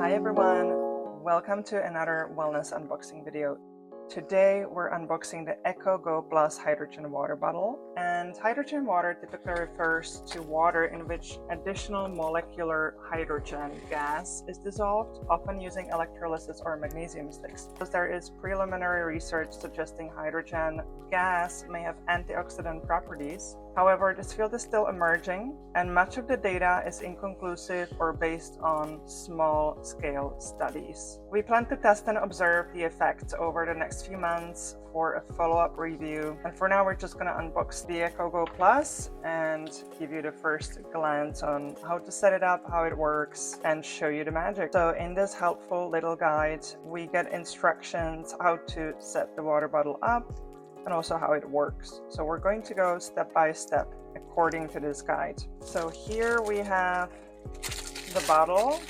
Hi everyone, welcome to another wellness unboxing video. Today we're unboxing the Eco Go Plus hydrogen water bottle, and hydrogen water typically refers to water in which additional molecular hydrogen gas is dissolved, often using electrolysis or magnesium sticks. There is preliminary research suggesting hydrogen gas may have antioxidant properties. However, this field is still emerging, and much of the data is inconclusive or based on small-scale studies. We plan to test and observe the effects over the next few months for a follow-up review. And for now, we're just going to unbox the Eco Go Plus and give you the first glance on how to set it up, how it works, and show you the magic. So in this helpful little guide, we get instructions how to set the water bottle up, and also how it works. So we're going to go step by step according to this guide. So here we have the bottle.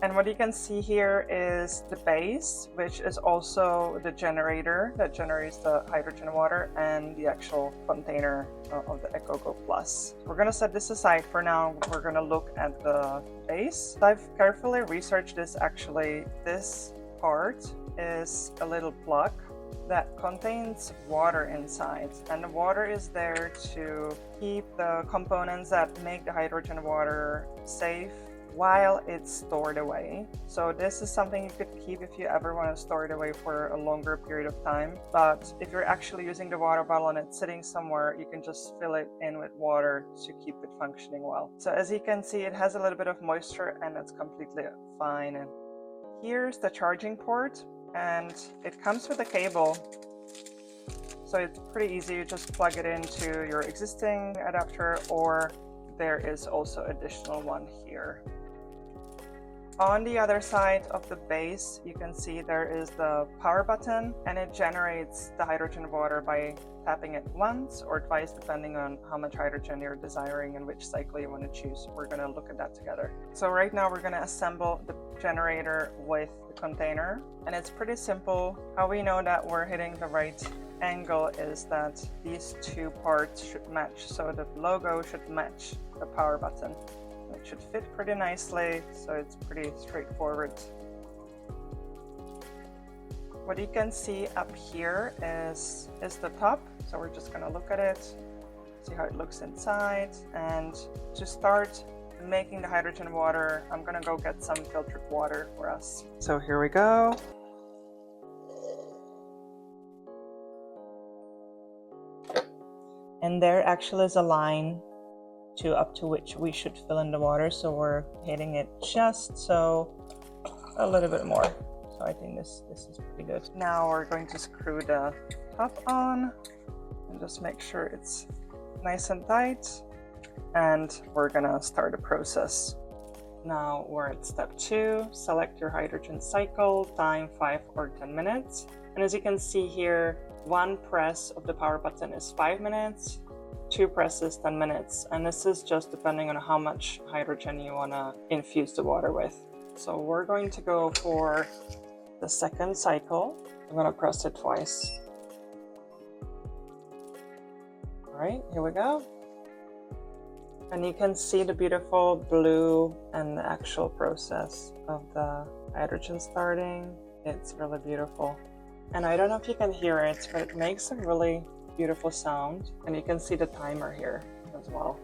And what you can see here is the base, which is also the generator that generates the hydrogen water, and the actual container of the Eco Go Plus. We're going to set this aside for now. We're going to look at the base. So I've carefully researched this actually. This part is a little plug that contains water inside, and the water is there to keep the components that make the hydrogen water safe while it's stored away. So this is something you could keep if you ever want to store it away for a longer period of time. But if you're actually using the water bottle and it's sitting somewhere, you can just fill it in with water to keep it functioning well. So as you can see, it has a little bit of moisture and it's completely fine. And here's the charging port, and it comes with a cable. So it's pretty easy. You just plug it into your existing adapter, or there is also additional one here. On the other side of the base, you can see there is the power button, and it generates the hydrogen water by tapping it once or twice, depending on how much hydrogen you're desiring and which cycle you want to choose. We're going to look at that together. So right now we're going to assemble the generator with the container, and it's pretty simple. How we know that we're hitting the right angle is that these two parts should match. So the logo should match the power button. It should fit pretty nicely, so it's pretty straightforward. What you can see up here is the top. So we're just going to look at it, see how it looks inside. And to start making the hydrogen water, I'm going to go get some filtered water for us. So here we go. And there actually is a line up to which we should fill in the water, so we're hitting it just so a little bit more. So I think this is pretty good. Now we're going to screw the top on and just make sure it's nice and tight, and we're gonna start the process. Now we're at step 2. Select your hydrogen cycle, time 5 or 10 minutes. And as you can see here, one press of the power button is 5 minutes, 2 presses 10 minutes, and this is just depending on how much hydrogen you want to infuse the water with. So we're going to go for the second cycle. I'm going to press it twice. All right, here we go. And you can see the beautiful blue and the actual process of the hydrogen starting. It's really beautiful. And I don't know if you can hear it, but it makes a really beautiful sound, and you can see the timer here as well.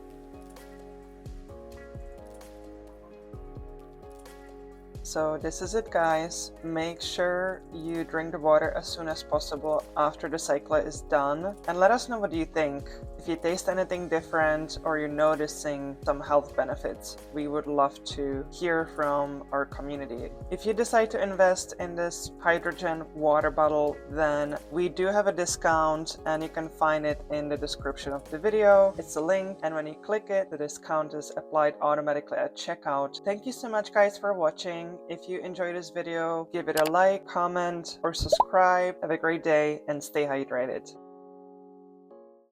So this is it, guys. Make sure you drink the water as soon as possible after the cycle is done, and let us know what you think. If you taste anything different or you're noticing some health benefits, we would love to hear from our community. If you decide to invest in this hydrogen water bottle, then we do have a discount, and you can find it in the description of the video. It's a link, and when you click it, the discount is applied automatically at checkout. Thank you so much, guys, for watching. If you enjoyed this video, give it a like, comment, or subscribe. Have a great day and stay hydrated.